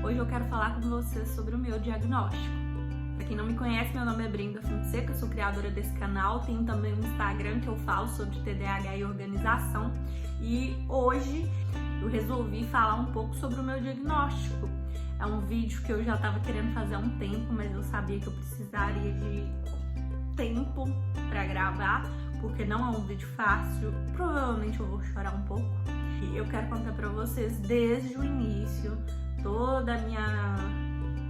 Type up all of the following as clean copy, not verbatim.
Hoje eu quero falar com vocês sobre o meu diagnóstico. Para quem não me conhece, meu nome é Brenda Fonseca, eu sou criadora desse canal, tenho também um Instagram que eu falo sobre TDAH e organização. E hoje eu resolvi falar um pouco sobre o meu diagnóstico. É um vídeo que eu já estava querendo fazer há um tempo, mas eu sabia que eu precisaria de tempo para gravar, porque não é um vídeo fácil, provavelmente eu vou chorar um pouco. E eu quero contar para vocês desde o início, toda a minha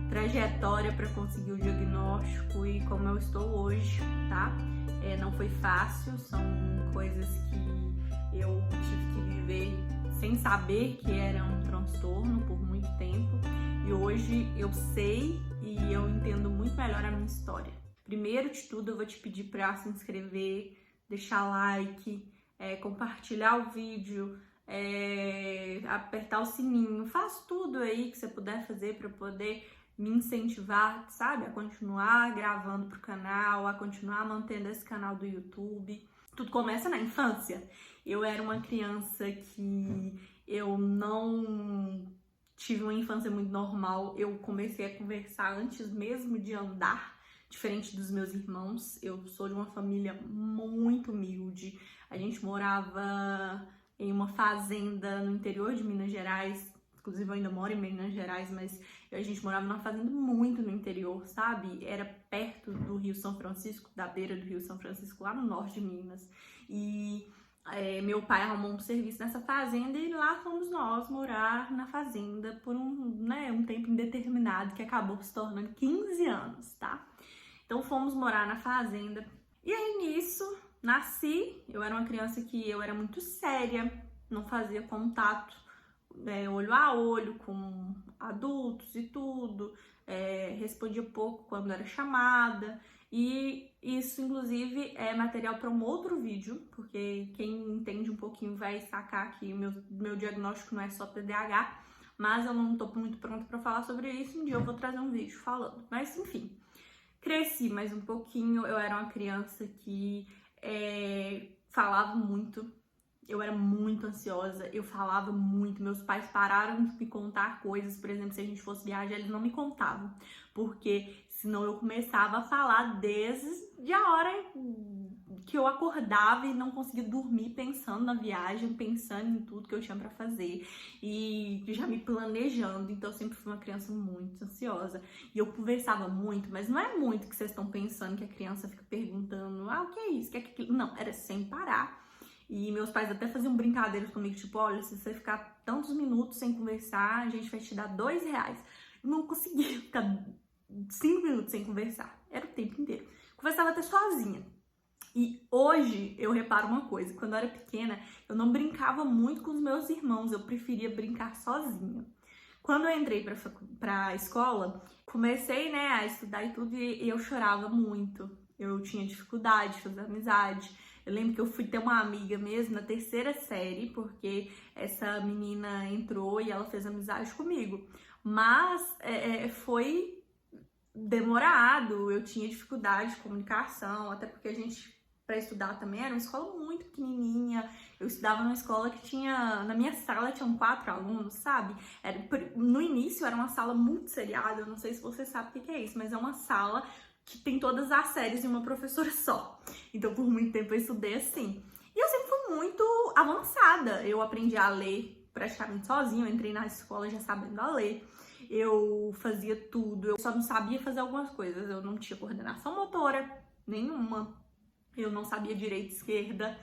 trajetória para conseguir o diagnóstico e como eu estou hoje, tá? Não foi fácil, são coisas que eu tive que viver sem saber que era um transtorno por muito tempo. E hoje eu sei e eu entendo muito melhor a minha história. Primeiro de tudo, eu vou te pedir para se inscrever, deixar like, compartilhar o vídeo, apertar o sininho, faz tudo aí que você puder fazer para poder me incentivar, sabe, a continuar gravando pro canal, a continuar mantendo esse canal do YouTube. Tudo começa na infância. Eu era uma criança que eu não tive uma infância muito normal. Eu comecei a conversar antes mesmo de andar, diferente dos meus irmãos. Eu sou de uma família muito humilde. A gente morava em uma fazenda no interior de Minas Gerais. Inclusive eu ainda moro em Minas Gerais, mas a gente morava numa fazenda muito no interior, sabe? Era perto do Rio São Francisco, da beira do Rio São Francisco, lá no norte de Minas. E meu pai arrumou um serviço nessa fazenda e lá fomos nós morar na fazenda por um tempo indeterminado, que acabou se tornando 15 anos, tá? Então fomos morar na fazenda. E aí nisso, nasci, eu era uma criança que eu era muito séria, não fazia contato olho a olho com adultos e tudo, respondia pouco quando era chamada, e isso inclusive é material para um outro vídeo, porque quem entende um pouquinho vai sacar que o meu diagnóstico não é só TDAH, mas eu não tô muito pronta para falar sobre isso. Um dia eu vou trazer um vídeo falando, mas enfim, cresci mais um pouquinho. Eu era uma criança que falava muito. Eu era muito ansiosa, eu falava muito. Meus pais pararam de me contar coisas, por exemplo, se a gente fosse viajar, eles não me contavam, porque senão eu começava a falar desde a hora que eu acordava e não conseguia dormir pensando na viagem, pensando em tudo que eu tinha pra fazer e já me planejando. Então eu sempre fui uma criança muito ansiosa e eu conversava muito, mas não é muito que vocês estão pensando que a criança fica perguntando, o que é isso, o que é aquilo? Não, era sem parar. E meus pais até faziam brincadeiras comigo, tipo, olha, se você ficar tantos minutos sem conversar, a gente vai te dar R$2. Eu não conseguia ficar 5 minutos sem conversar, era o tempo inteiro. Conversava até sozinha. E hoje eu reparo uma coisa, quando eu era pequena, eu não brincava muito com os meus irmãos, eu preferia brincar sozinha. Quando eu entrei pra escola, comecei, a estudar e tudo, e eu chorava muito. Eu tinha dificuldade de fazer amizade. Eu lembro que eu fui ter uma amiga mesmo na 3ª série, porque essa menina entrou e ela fez amizade comigo. Mas foi demorado, eu tinha dificuldade de comunicação, até porque a gente, para estudar também, era uma escola muito pequenininha. Eu estudava numa escola que na minha sala tinham 4 alunos, sabe? No início era uma sala muito seriada, eu não sei se você sabe o que é isso, mas é uma sala que tem todas as séries em uma professora só. Então, por muito tempo eu estudei assim. E eu sempre fui muito avançada. Eu aprendi a ler praticamente sozinha. Eu entrei na escola já sabendo a ler. Eu fazia tudo. Eu só não sabia fazer algumas coisas. Eu não tinha coordenação motora nenhuma. Eu não sabia direita e esquerda.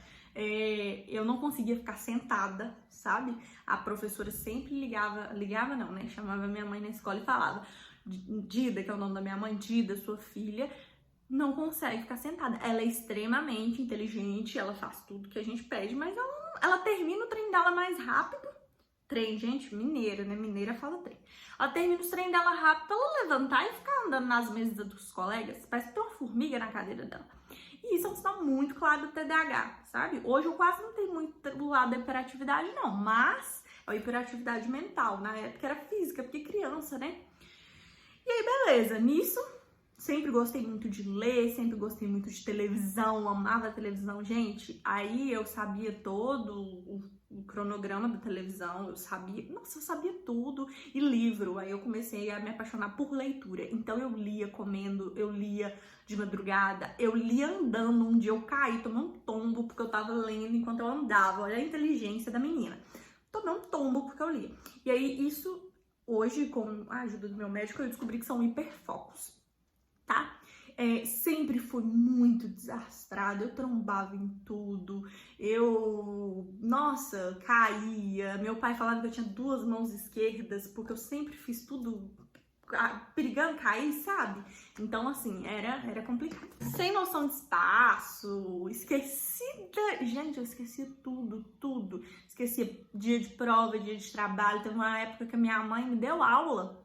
Eu não conseguia ficar sentada, sabe? A professora sempre ligava não, chamava minha mãe na escola e falava: Dida, que é o nome da minha mãe, Dida, sua filha, não consegue ficar sentada. Ela é extremamente inteligente, ela faz tudo que a gente pede, mas ela termina o treino dela mais rápido. Trem, gente, mineira, né? Mineira fala trem. Ela termina o treino dela rápido pra ela levantar e ficar andando nas mesas dos colegas. Parece que tem uma formiga na cadeira dela. E isso é um sinal muito claro do TDAH, sabe? Hoje eu quase não tenho muito do lado da hiperatividade, não. Mas é a hiperatividade mental. Na época era física, porque criança, né? E aí, beleza, nisso, sempre gostei muito de ler, sempre gostei muito de televisão, amava televisão, gente. Aí eu sabia todo o cronograma da televisão, eu sabia tudo. E livro, aí eu comecei a me apaixonar por leitura. Então eu lia comendo, eu lia de madrugada, eu lia andando. Um dia eu caí, tomei um tombo porque eu tava lendo enquanto eu andava. Olha a inteligência da menina. Tomei um tombo porque eu lia. E aí isso, hoje, com a ajuda do meu médico, eu descobri que são hiperfocos, tá? Sempre fui muito desastrada, eu trombava em tudo, nossa, caía. Meu pai falava que eu tinha 2 mãos esquerdas, porque eu sempre fiz tudo perigando cair, sabe? Então, assim, era complicado. Sem noção de espaço, esquecida. Gente, eu esquecia tudo. Esquecia dia de prova, dia de trabalho. Teve uma época que a minha mãe me deu aula.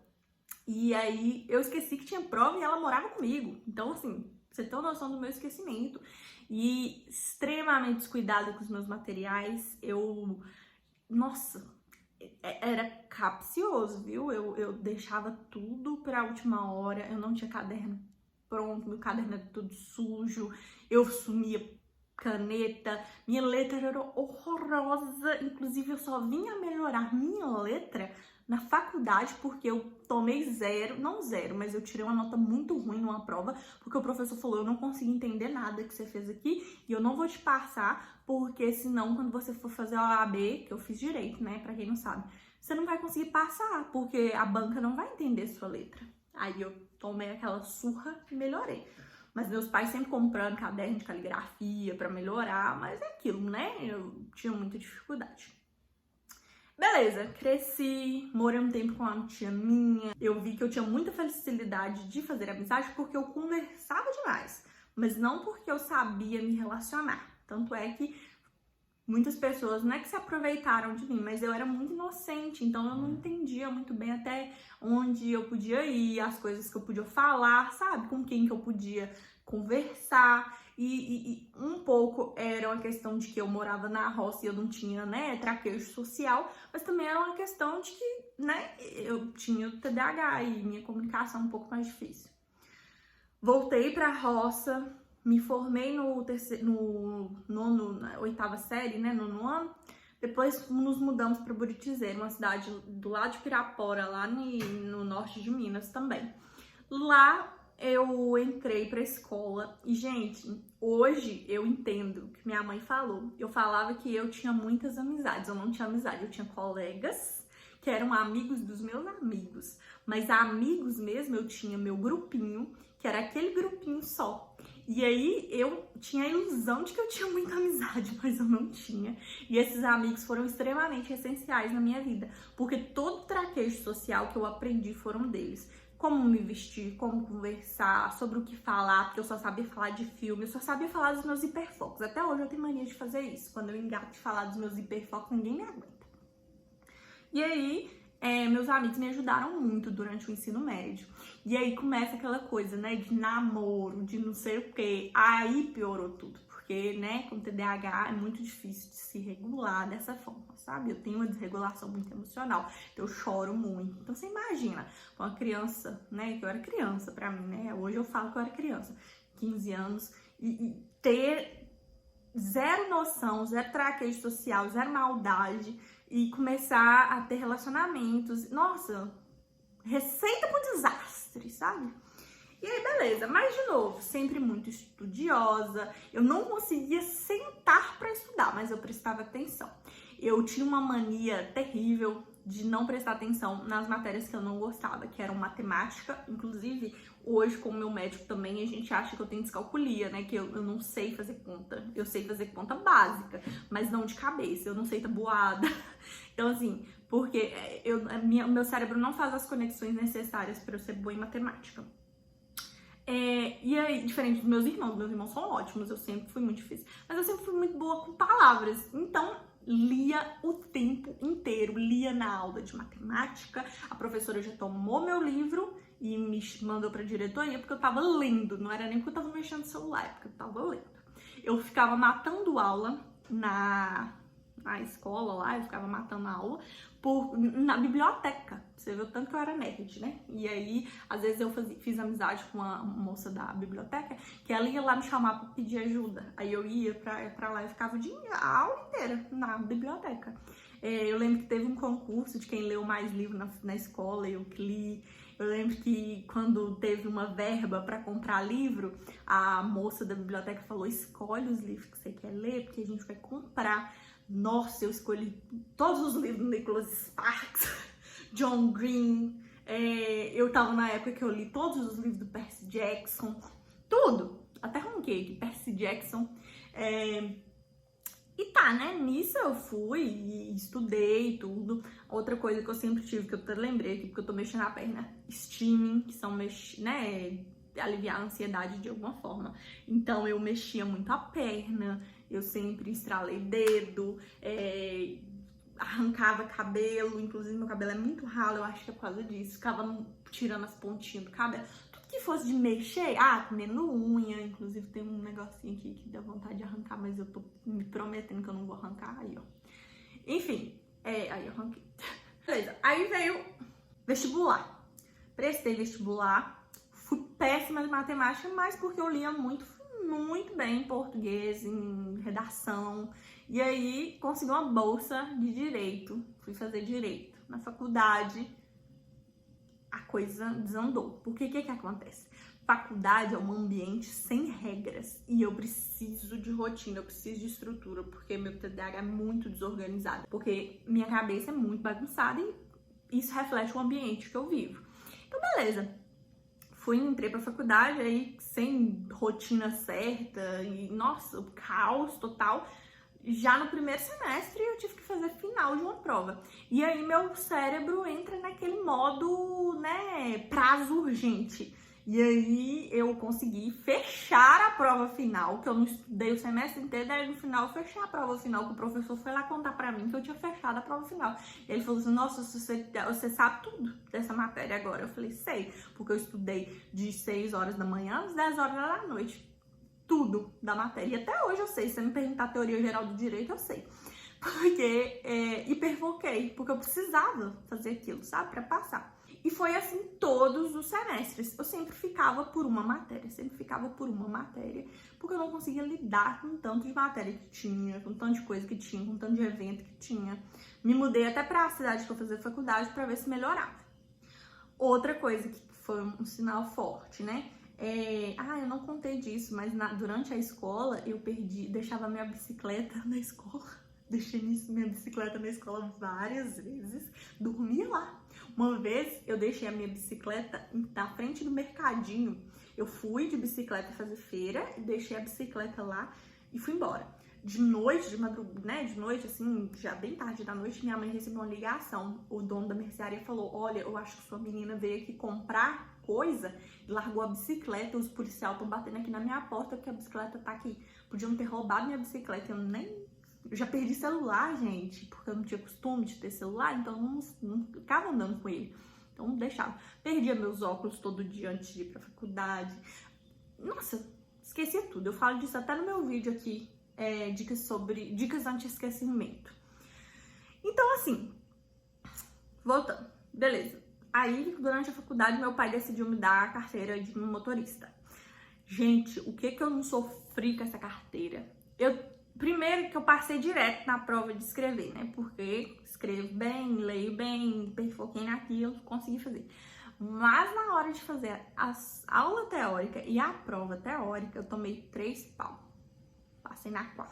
E aí eu esqueci que tinha prova e ela morava comigo. Então, assim, você tem noção do meu esquecimento. E extremamente descuidada com os meus materiais. Nossa, era capcioso, viu? Eu deixava tudo pra última hora. Eu não tinha caderno pronto, meu caderno era tudo sujo. Eu sumia caneta. Minha letra era horrorosa. Inclusive, eu só vinha melhorar minha letra na faculdade, porque eu tomei 0, não 0, mas eu tirei uma nota muito ruim numa prova, porque o professor falou, eu não consegui entender nada que você fez aqui, e eu não vou te passar, porque senão quando você for fazer a OAB, que eu fiz direito, né, pra quem não sabe, você não vai conseguir passar, porque a banca não vai entender sua letra. Aí eu tomei aquela surra e melhorei. Mas meus pais sempre comprando caderno de caligrafia pra melhorar, mas é aquilo, né, eu tinha muita dificuldade. Beleza, cresci, morei um tempo com uma tia minha. Eu vi que eu tinha muita facilidade de fazer amizade porque eu conversava demais, mas não porque eu sabia me relacionar. Tanto é que muitas pessoas não é que se aproveitaram de mim, mas eu era muito inocente, então eu não entendia muito bem até onde eu podia ir, as coisas que eu podia falar, sabe? Com quem que eu podia conversar. E um pouco era uma questão de que eu morava na roça e eu não tinha, né, traquejo social, mas também era uma questão de que, né, eu tinha o TDAH e minha comunicação um pouco mais difícil. Voltei pra roça, me formei no 8ª série, né, no 9º ano. Depois nos mudamos para Buritizeira, uma cidade do lado de Pirapora, lá no norte de Minas também. Lá eu entrei pra escola e, gente, hoje eu entendo o que minha mãe falou. Eu falava que eu tinha muitas amizades, eu não tinha amizade, eu tinha colegas que eram amigos dos meus amigos, mas amigos mesmo eu tinha meu grupinho, que era aquele grupinho só. E aí eu tinha a ilusão de que eu tinha muita amizade, mas eu não tinha. E esses amigos foram extremamente essenciais na minha vida, porque todo o traquejo social que eu aprendi foram deles. Como me vestir, como conversar, sobre o que falar, porque eu só sabia falar de filme, eu só sabia falar dos meus hiperfocos. Até hoje eu tenho mania de fazer isso. Quando eu engato de falar dos meus hiperfocos, ninguém me aguenta. E aí, meus amigos me ajudaram muito durante o ensino médio. E aí começa aquela coisa, né, de namoro, de não sei o quê. Aí piorou tudo, porque, né, com TDAH é muito difícil de se regular dessa forma, sabe? Eu tenho uma desregulação muito emocional, então eu choro muito. Então você imagina, uma criança, né, que eu era criança pra mim, né, hoje eu falo que eu era criança, 15 anos, e ter zero noção, zero traquejo social, zero maldade, e começar a ter relacionamentos. Nossa, receita pro desastre, sabe? E aí, beleza, mas de novo, sempre muito estudiosa, eu não conseguia sentar pra estudar, mas eu prestava atenção. Eu tinha uma mania terrível de não prestar atenção nas matérias que eu não gostava, que eram matemática. Inclusive, hoje, com o meu médico também, a gente acha que eu tenho descalculia, né? Que eu não sei fazer conta. Eu sei fazer conta básica, mas não de cabeça. Eu não sei tabuada. Então, assim, porque meu cérebro não faz as conexões necessárias para eu ser boa em matemática. E aí, diferente dos meus irmãos são ótimos, eu sempre fui muito difícil. Mas eu sempre fui muito boa com palavras. Então, lia o tempo inteiro, lia na aula de matemática. A professora já tomou meu livro e me mandou pra diretoria porque eu tava lendo, não era nem porque eu tava mexendo no celular, é porque eu tava lendo. Eu ficava matando aula na escola lá, eu ficava matando a aula, na biblioteca. Você viu tanto que eu era nerd, né? E aí, às vezes eu fiz amizade com uma moça da biblioteca, que ela ia lá me chamar pra pedir ajuda. Aí eu ia pra lá e ficava a aula inteira na biblioteca. Eu lembro que teve um concurso de quem leu mais livro na escola, eu que li. Eu lembro que quando teve uma verba para comprar livro, a moça da biblioteca falou: escolhe os livros que você quer ler, porque a gente vai comprar. Nossa, eu escolhi todos os livros do Nicholas Sparks, John Green. Eu tava na época que eu li todos os livros do Percy Jackson, tudo, até ronquei de Percy Jackson. E tá, né? Nisso eu fui e estudei tudo. Outra coisa que eu sempre tive, que eu até lembrei aqui, porque eu tô mexendo a perna, steaming, que são, né, aliviar a ansiedade de alguma forma. Então eu mexia muito a perna, eu sempre estralei dedo, arrancava cabelo, inclusive meu cabelo é muito ralo, eu acho que é por causa disso. Ficava tirando as pontinhas do cabelo. Que fosse de mexer, comendo unha, inclusive tem um negocinho aqui que dá vontade de arrancar, mas eu tô me prometendo que eu não vou arrancar, aí ó. Enfim, aí eu arranquei. Beleza, aí veio vestibular. Prestei vestibular, fui péssima de matemática, mas porque eu lia muito bem em português, em redação, e aí consegui uma bolsa de direito, fui fazer direito na faculdade. A coisa desandou. Porque o que acontece? Faculdade é um ambiente sem regras e eu preciso de rotina, eu preciso de estrutura, porque meu TDAH é muito desorganizado, porque minha cabeça é muito bagunçada e isso reflete o ambiente que eu vivo. Então, beleza. Entrei pra faculdade aí sem rotina certa e, nossa, o caos total. Já no primeiro semestre eu tive que fazer final de uma prova. E aí meu cérebro entra naquele modo, né, prazo urgente. E aí eu consegui fechar a prova final, que eu não estudei o semestre inteiro, daí no final eu fechei a prova final, que o professor foi lá contar pra mim que eu tinha fechado a prova final. E ele falou assim: nossa, você sabe tudo dessa matéria agora. Eu falei: sei, porque eu estudei de 6 horas da manhã às 10 horas da noite. Tudo da matéria. E até hoje eu sei. Se você me perguntar a teoria geral do direito, eu sei. Porque hiperfoquei, porque eu precisava fazer aquilo, sabe? Pra passar. E foi assim todos os semestres. Eu sempre ficava por uma matéria, porque eu não conseguia lidar com o tanto de matéria que tinha, com o tanto de coisa que tinha, com o tanto de evento que tinha. Me mudei até pra cidade que eu fazia faculdade pra ver se melhorava. Outra coisa que foi um sinal forte, né? Eu não contei disso, mas durante a escola eu deixava minha bicicleta na escola. Deixei minha bicicleta na escola várias vezes, dormia lá. Uma vez eu deixei a minha bicicleta na frente do mercadinho. Eu fui de bicicleta fazer feira, deixei a bicicleta lá e fui embora. De noite, de madrugada, né? De noite, assim, já bem tarde da noite, minha mãe recebeu uma ligação. O dono da mercearia falou: olha, eu acho que sua menina veio aqui comprar coisa e largou a bicicleta. Os policiais estão batendo aqui na minha porta porque a bicicleta tá aqui. Podiam ter roubado minha bicicleta. Eu já perdi celular, gente, porque eu não tinha costume de ter celular, então não ficava andando com ele. Então não deixava. Perdia meus óculos todo dia antes de ir pra faculdade. Nossa, esquecia tudo. Eu falo disso até no meu vídeo aqui. Dicas anti-esquecimento. Então, assim, voltando, beleza. Aí, durante a faculdade, meu pai decidiu me dar a carteira de motorista. Gente, o que eu não sofri com essa carteira? Primeiro que eu passei direto na prova de escrever, né? Porque escrevo bem, leio bem, foquei naquilo, consegui fazer. Mas na hora de fazer a aula teórica e a prova teórica, eu tomei 3 pau. Passei na 4ª.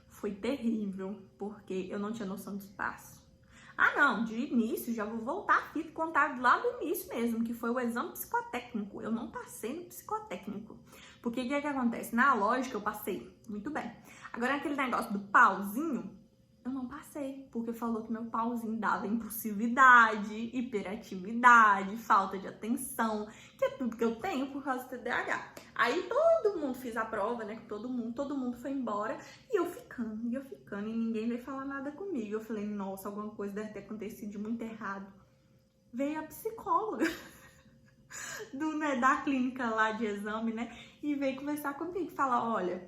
Foi terrível, porque eu não tinha noção de espaço. Não, de início, já vou voltar aqui e contar lá do início mesmo, que foi o exame psicotécnico. Eu não passei no psicotécnico. Porque o que acontece? Na lógica eu passei muito bem. Agora aquele negócio do pauzinho, eu não passei, porque falou que meu pauzinho dava impulsividade, hiperatividade, falta de atenção, que é tudo que eu tenho por causa do TDAH. Aí todo mundo fez a prova, né? Todo mundo foi embora e eu ficando, e ninguém veio falar nada comigo. Eu falei: nossa, alguma coisa deve ter acontecido de muito errado. Veio a psicóloga da clínica lá de exame, né? E veio conversar comigo, falar: olha,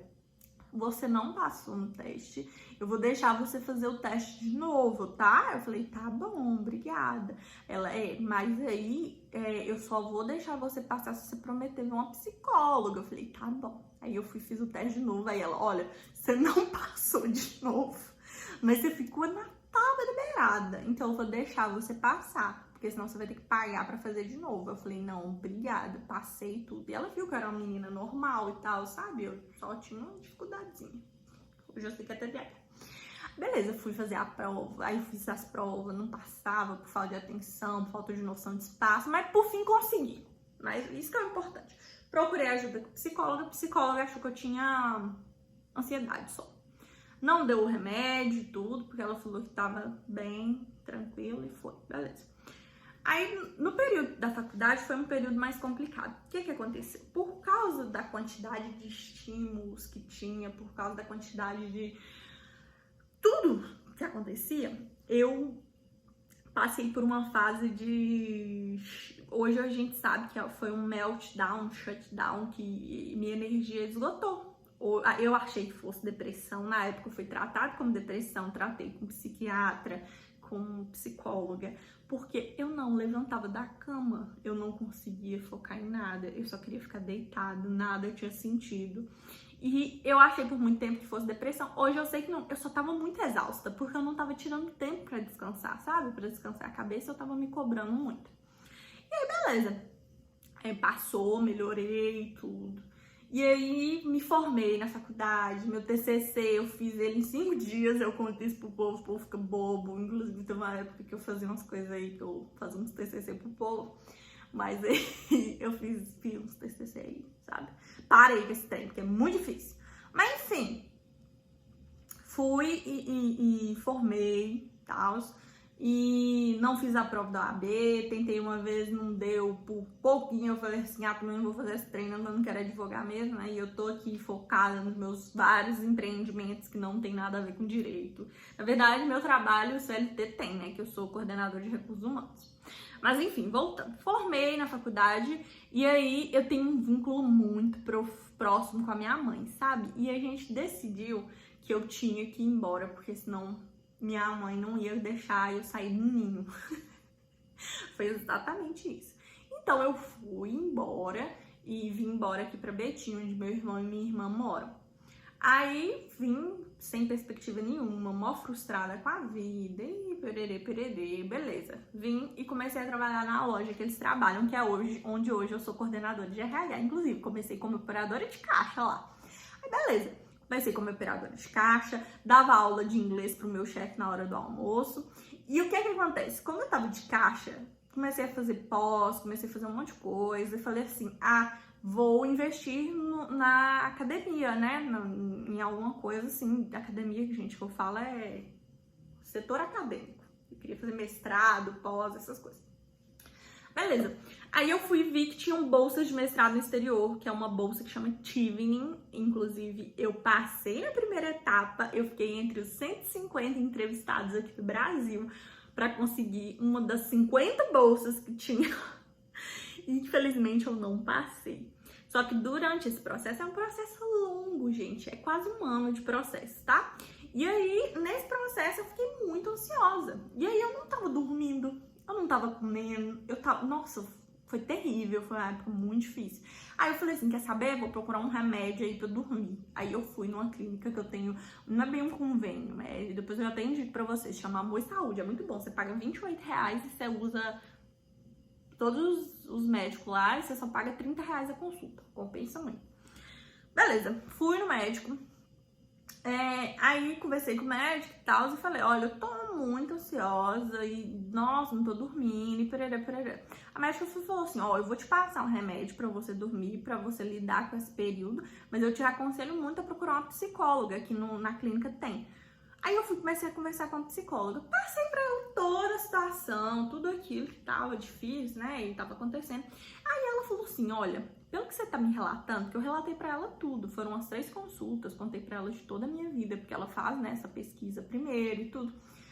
você não passou no teste, eu vou deixar você fazer o teste de novo, tá? Eu falei, tá bom, obrigada. Ela, mas aí eu só vou deixar você passar se você prometer ver uma psicóloga. Eu falei, tá bom. Aí eu fiz o teste de novo, aí ela, olha, você não passou de novo, mas você ficou na tábua da beirada, então eu vou deixar você passar, porque senão você vai ter que pagar pra fazer de novo. Eu falei, não, obrigada, passei tudo. E ela viu que eu era uma menina normal e tal, sabe? Eu só tinha uma dificuldadezinha. Hoje eu sei que é TDAH. Beleza, fui fazer a prova, aí fiz as provas, não passava por falta de atenção, por falta de noção de espaço, mas por fim consegui. Mas isso que é o importante. Procurei ajuda com a psicóloga achou que eu tinha ansiedade só. Não deu o remédio e tudo, porque ela falou que tava bem, tranquilo e foi, beleza. Aí, no período da faculdade, foi um período mais complicado. O que aconteceu? Por causa da quantidade de estímulos que tinha, por causa da quantidade de tudo que acontecia, eu passei por uma fase de... Hoje a gente sabe que foi um meltdown, um shutdown, que minha energia esgotou. Eu achei que fosse depressão, na época eu fui tratado como depressão, tratei com psiquiatra, com psicóloga, porque eu não levantava da cama, eu não conseguia focar em nada, eu só queria ficar deitado, nada tinha sentido. E eu achei por muito tempo que fosse depressão. Hoje eu sei que não, eu só tava muito exausta, porque eu não tava tirando tempo pra descansar, sabe? Pra descansar a cabeça, eu tava me cobrando muito. E aí, beleza. Passou, melhorei tudo. E aí, me formei na faculdade, meu TCC, eu fiz ele em 5 dias, eu contei isso pro povo, o povo fica bobo. Inclusive, teve uma época que eu fazia umas coisas aí, que eu fazia uns TCC pro povo. Mas aí, eu fiz uns TCC aí, sabe? Parei com esse trem, porque é muito difícil. Mas, enfim, fui e formei, tal. E não fiz a prova da OAB, tentei uma vez, não deu, por pouquinho eu falei assim, também não vou fazer esse treino, eu não quero advogar mesmo, né? E eu tô aqui focada nos meus vários empreendimentos que não tem nada a ver com direito. Na verdade, meu trabalho, o CLT tem, né? Que eu sou coordenadora de recursos humanos. Mas enfim, voltando. Formei na faculdade e aí eu tenho um vínculo muito próximo com a minha mãe, sabe? E a gente decidiu que eu tinha que ir embora, porque senão minha mãe não ia deixar eu sair do ninho. Foi exatamente isso. Então eu fui embora e vim embora aqui pra Betim, onde meu irmão e minha irmã moram. Aí vim sem perspectiva nenhuma, mó frustrada com a vida e pererê, beleza. Vim e comecei a trabalhar na loja que eles trabalham, que é onde hoje eu sou coordenadora de RH. Inclusive, comecei como operadora de caixa lá. Aí beleza. Comecei como operadora de caixa, dava aula de inglês pro meu chefe na hora do almoço. E o que acontece? Como eu tava de caixa, comecei a fazer pós, comecei a fazer um monte de coisa. E falei assim, vou investir na academia, né? Em alguma coisa assim. Academia, gente, que eu falo é setor acadêmico. Eu queria fazer mestrado, pós, essas coisas. Beleza. Aí eu fui e vi que tinham bolsas de mestrado no exterior, que é uma bolsa que chama Chevening. Inclusive, eu passei na primeira etapa, eu fiquei entre os 150 entrevistados aqui do Brasil para conseguir uma das 50 bolsas que tinha. E, infelizmente, eu não passei. Só que durante esse processo, é um processo longo, gente. É quase 1 ano de processo, tá? E aí, nesse processo, eu fiquei muito ansiosa. E aí, eu não tava dormindo. Eu não tava comendo, nossa, foi terrível, foi uma época muito difícil. Aí eu falei assim, quer saber? Vou procurar um remédio aí pra eu dormir. Aí eu fui numa clínica que eu tenho, não é bem um convênio, depois eu até indico pra vocês, chama Amor e Saúde, é muito bom. Você paga R$28 e você usa todos os médicos lá e você só paga R$30 a consulta, compensa muito. Beleza, fui no médico. Aí conversei com o médico e tal, e falei, olha, eu tô muito ansiosa e, nossa, não tô dormindo e pererê. A médica falou assim, eu vou te passar um remédio pra você dormir, pra você lidar com esse período, mas eu te aconselho muito a procurar uma psicóloga, que na clínica tem. Aí eu comecei a conversar com a psicóloga, passei pra ela toda a situação, tudo aquilo que tava difícil, né, e tava acontecendo. Aí ela falou assim, olha, pelo que você tá me relatando, que eu relatei pra ela tudo, foram as 3 consultas, contei pra ela de toda a minha vida, porque ela faz, né, essa pesquisa primeiro e tudo.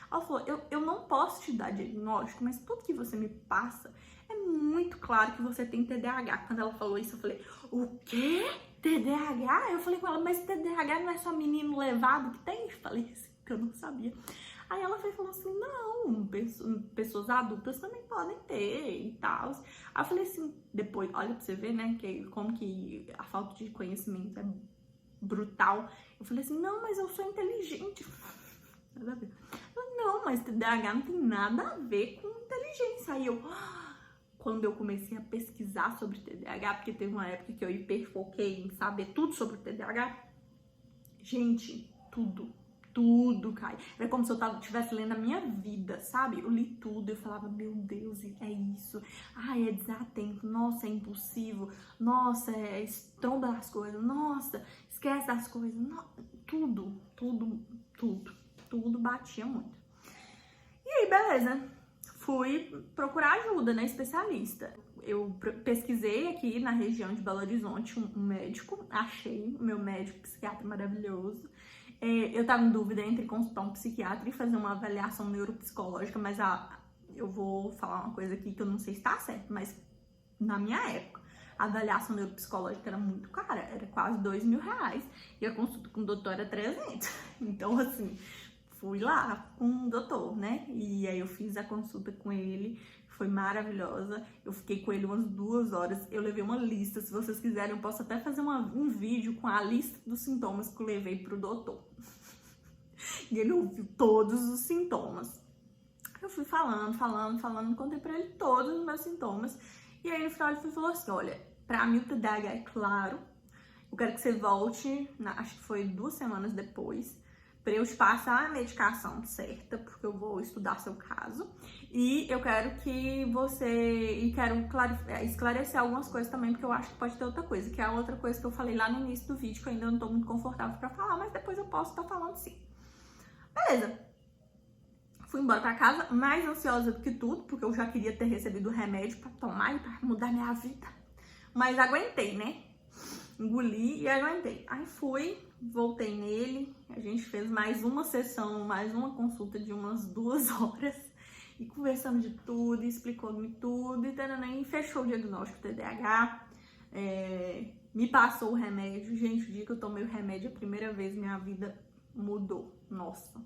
Ela falou, eu não posso te dar diagnóstico, mas tudo que você me passa é muito claro que você tem TDAH. Quando ela falou isso, eu falei, o quê? TDAH? Eu falei com ela, mas TDAH não é só menino levado que tem? Eu falei assim, que eu não sabia. Aí ela falou assim, não, pessoas adultas também podem ter e tal. Aí eu falei assim, depois, olha pra você ver, né, como que a falta de conhecimento é brutal. Eu falei assim, não, mas eu sou inteligente. Nada a ver. Não, mas TDAH não tem nada a ver com inteligência. Aí quando eu comecei a pesquisar sobre TDAH, porque teve uma época que eu hiperfoquei em saber tudo sobre o TDAH, gente, tudo cai. Era como se eu estivesse lendo a minha vida, sabe? Eu li tudo, eu falava, meu Deus, é isso. Ai, é desatento, nossa, é impulsivo, nossa, estromba as coisas, nossa, esquece das coisas, tudo batia muito. E aí, beleza, fui procurar ajuda, né, especialista. Eu pesquisei aqui na região de Belo Horizonte um médico, achei o meu médico psiquiatra maravilhoso. Eu tava em dúvida entre consultar um psiquiatra e fazer uma avaliação neuropsicológica, mas eu vou falar uma coisa aqui que eu não sei se tá certo, mas na minha época, a avaliação neuropsicológica era muito cara, era quase R$2.000 e a consulta com o doutor era 300. Então, assim, fui lá com o doutor, né? E aí eu fiz a consulta com ele, foi maravilhosa. Eu fiquei com ele umas 2 horas. Eu levei uma lista, se vocês quiserem, eu posso até fazer um vídeo com a lista dos sintomas que eu levei pro doutor. E ele ouviu todos os sintomas. Eu fui falando, contei pra ele todos os meus sintomas. E aí no final ele falou assim, olha, pra mim o TDAH é claro, eu quero que você volte, acho que foi 2 semanas depois, para eu te passar a medicação certa, porque eu vou estudar seu caso. E eu quero que quero esclarecer algumas coisas também, porque eu acho que pode ter outra coisa, que é a outra coisa que eu falei lá no início do vídeo, que eu ainda não tô muito confortável para falar, mas depois eu posso estar falando sim. Beleza. Fui embora pra casa, mais ansiosa do que tudo, porque eu já queria ter recebido o remédio pra tomar e pra mudar minha vida. Mas aguentei, né? Engoli e aguentei. Aí voltei nele, a gente fez mais uma sessão, mais uma consulta de umas 2 horas. E conversamos de tudo, explicou-me tudo, e fechou o diagnóstico TDAH. Me passou o remédio. Gente, o dia que eu tomei o remédio a primeira vez, minha vida mudou. Nossa.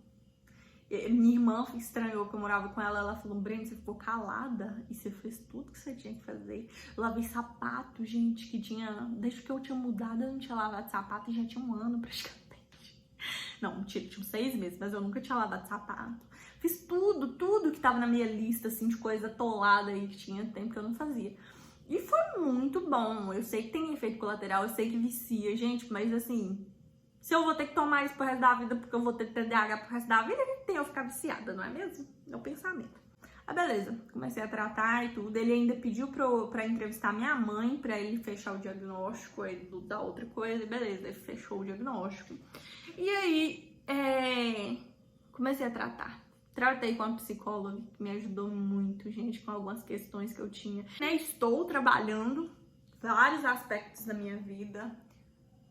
Minha irmã estranhou que eu morava com ela. Ela falou, Brenda, você ficou calada e você fez tudo que você tinha que fazer. Eu lavei sapato, gente, que desde que eu tinha mudado, eu não tinha lavado sapato e já tinha 1 ano praticamente. Não, mentira, tinha 6 meses, mas eu nunca tinha lavado sapato. Fiz tudo que tava na minha lista, assim, de coisa atolada aí que tinha tempo que eu não fazia. E foi muito bom. Eu sei que tem efeito colateral, eu sei que vicia, gente, mas assim, se eu vou ter que tomar isso pro resto da vida porque eu vou ter TDAH pro resto da vida, tem eu ficar viciada, não é mesmo? É o pensamento. Ah, beleza. Comecei a tratar e tudo. Ele ainda pediu pra entrevistar minha mãe, pra ele fechar o diagnóstico aí da outra coisa. Beleza, ele fechou o diagnóstico. E aí, comecei a tratar. Tratei com uma psicóloga que me ajudou muito, gente, com algumas questões que eu tinha. Estou trabalhando vários aspectos da minha vida.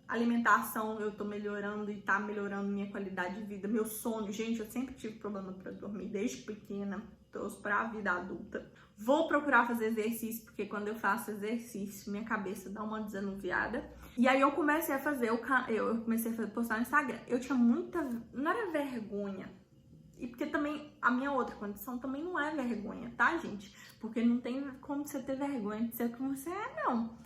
Alimentação, eu tô melhorando e tá melhorando minha qualidade de vida. Meu sono, gente, eu sempre tive problema pra dormir desde pequena, trouxe pra vida adulta. Vou procurar fazer exercício, porque quando eu faço exercício, minha cabeça dá uma desanuviada. E aí eu comecei a fazer, postar no Instagram. Eu tinha não era vergonha. E porque também, a minha outra condição também não é vergonha, tá, gente? Porque não tem como você ter vergonha de ser o que você é, não.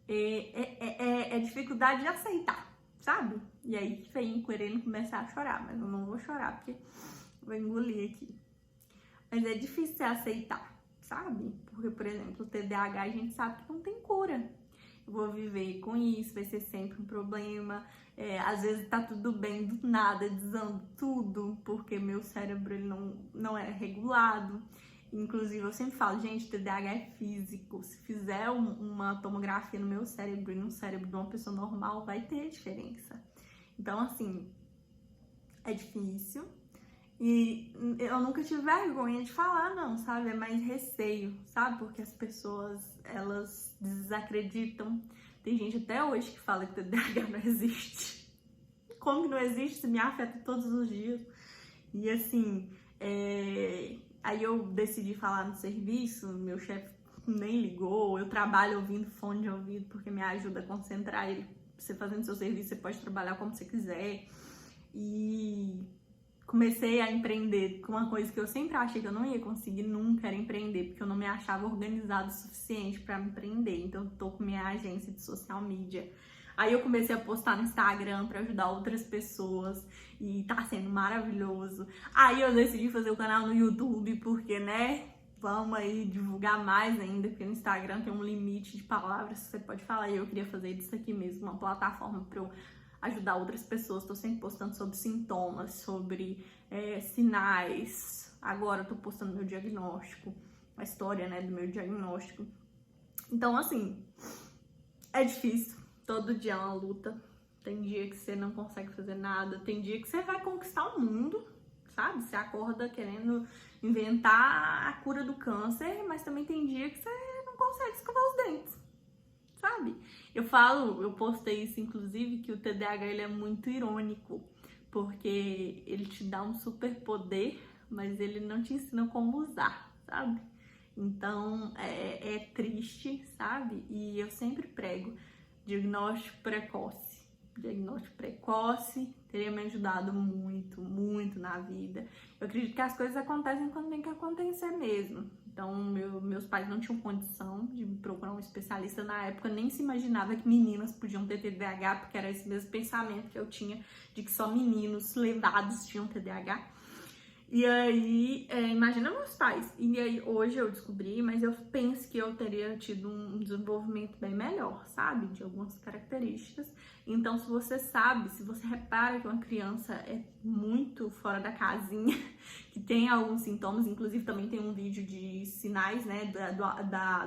É dificuldade de aceitar, sabe? E aí vem querendo começar a chorar, mas eu não vou chorar porque vou engolir aqui. Mas é difícil aceitar, sabe? Porque, por exemplo, o TDAH a gente sabe que não tem cura. Eu vou viver com isso, vai ser sempre um problema. Às vezes tá tudo bem, do nada, desando tudo, porque meu cérebro ele não é regulado. Inclusive, eu sempre falo, gente, TDAH é físico. Se fizer uma tomografia no meu cérebro e no cérebro de uma pessoa normal, vai ter diferença. Então, assim, é difícil. E eu nunca tive vergonha de falar, não, sabe? É mais receio, sabe? Porque as pessoas, elas desacreditam. Tem gente até hoje que fala que TDAH não existe. Como que não existe? Se me afeta todos os dias. E, assim, aí eu decidi falar no serviço, meu chefe nem ligou, eu trabalho ouvindo fone de ouvido porque me ajuda a concentrar, ele você fazendo seu serviço, você pode trabalhar como você quiser. E comecei a empreender com uma coisa que eu sempre achei que eu não ia conseguir nunca, era empreender, porque eu não me achava organizado o suficiente para empreender. Então eu tô com minha agência de social media. Aí eu comecei a postar no Instagram para ajudar outras pessoas e tá sendo maravilhoso. Aí eu decidi fazer o canal no YouTube, porque, né, vamos aí divulgar mais ainda, porque no Instagram tem um limite de palavras que você pode falar. E eu queria fazer disso aqui mesmo uma plataforma para eu ajudar outras pessoas. Tô sempre postando sobre sintomas, sobre sinais. Agora eu tô postando meu diagnóstico, a história, né, do meu diagnóstico. Então, assim, é difícil. Todo dia é uma luta. Tem dia que você não consegue fazer nada. Tem dia que você vai conquistar o mundo, sabe? Você acorda querendo inventar a cura do câncer, mas também tem dia que você não consegue escovar os dentes, sabe? Eu postei isso, inclusive, que o TDAH ele é muito irônico, porque ele te dá um superpoder, mas ele não te ensina como usar, sabe? Então, é triste, sabe? E eu sempre prego diagnóstico precoce. Diagnóstico precoce teria me ajudado muito, muito na vida. Eu acredito que as coisas acontecem quando tem que acontecer mesmo. Então, meus pais não tinham condição de procurar um especialista na época, nem se imaginava que meninas podiam ter TDAH, porque era esse mesmo pensamento que eu tinha, de que só meninos levados tinham TDAH. E aí, imagina meus pais. E aí, hoje eu descobri, mas eu penso que eu teria tido um desenvolvimento bem melhor, sabe? De algumas características. Então, se você sabe, se você repara que uma criança é muito fora da casinha, que tem alguns sintomas, inclusive também tem um vídeo de sinais, né,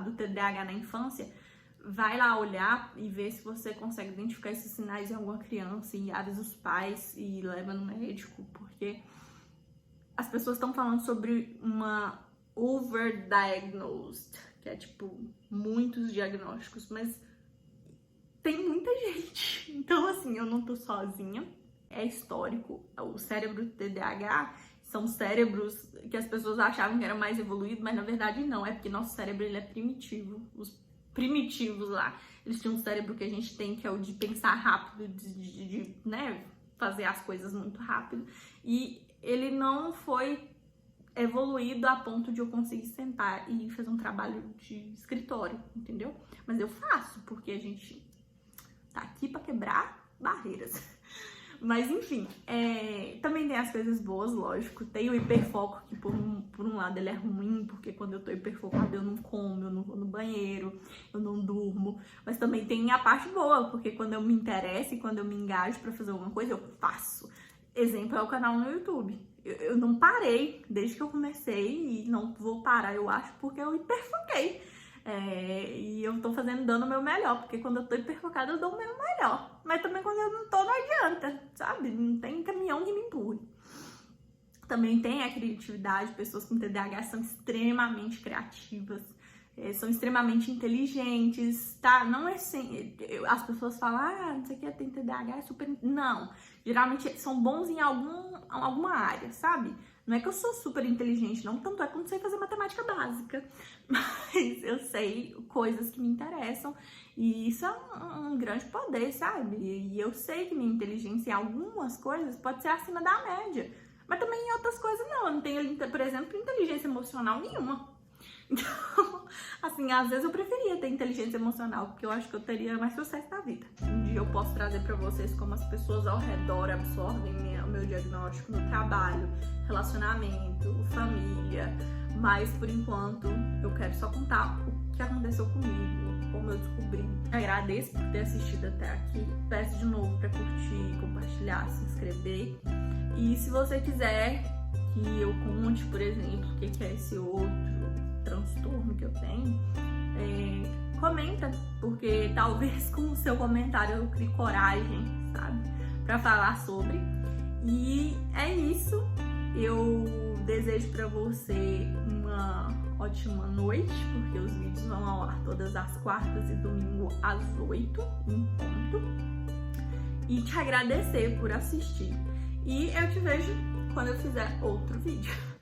do TDAH na infância, vai lá olhar e ver se você consegue identificar esses sinais em alguma criança e avisa os pais e leva no médico, porque as pessoas estão falando sobre uma overdiagnosed, que é tipo muitos diagnósticos, mas tem muita gente. Então, assim, eu não tô sozinha. É histórico. O cérebro do TDAH são cérebros que as pessoas achavam que era mais evoluído, mas na verdade não. É porque nosso cérebro ele é primitivo. Os primitivos lá, eles tinham um cérebro que a gente tem, que é o de pensar rápido, de né, fazer as coisas muito rápido. E ele não foi evoluído a ponto de eu conseguir sentar e fazer um trabalho de escritório, entendeu? Mas eu faço, porque a gente tá aqui pra quebrar barreiras. Mas enfim, também tem as coisas boas, lógico. Tem o hiperfoco, que por um lado ele é ruim, porque quando eu tô hiperfocada eu não como, eu não vou no banheiro, eu não durmo. Mas também tem a parte boa, porque quando eu me interesso e quando eu me engajo pra fazer alguma coisa, eu faço. Exemplo é o canal no YouTube. Eu não parei desde que eu comecei e não vou parar, eu acho, porque eu hiperfoquei. E eu tô dando o meu melhor, porque quando eu tô hiperfocada eu dou o meu melhor. Mas também quando eu não tô, não adianta, sabe? Não tem caminhão que me empurre. Também tem a criatividade, pessoas com TDAH são extremamente criativas, são extremamente inteligentes, tá? Não é assim, as pessoas falam, não sei o que, tem TDAH, é super... Não, geralmente são bons em alguma área, sabe? Não é que eu sou super inteligente, não, tanto é que eu não sei fazer matemática básica, mas eu sei coisas que me interessam e isso é um grande poder, sabe? E eu sei que minha inteligência em algumas coisas pode ser acima da média, mas também em outras coisas não, eu não tenho, por exemplo, inteligência emocional nenhuma. Então, assim, às vezes eu preferia ter inteligência emocional, porque eu acho que eu teria mais sucesso na vida. Um dia eu posso trazer pra vocês como as pessoas ao redor absorvem o meu diagnóstico no trabalho, relacionamento, família. Mas, por enquanto, eu quero só contar o que aconteceu comigo, como eu descobri. Agradeço por ter assistido até aqui. Peço de novo pra curtir, compartilhar, se inscrever. E se você quiser que eu conte, por exemplo, o que é esse outro transtorno que eu tenho, comenta, porque talvez com o seu comentário eu crie coragem, sabe, pra falar sobre. E é isso, eu desejo pra você uma ótima noite, porque os vídeos vão ao ar todas as quartas e domingo às 8 em ponto, e te agradecer por assistir, e eu te vejo quando eu fizer outro vídeo.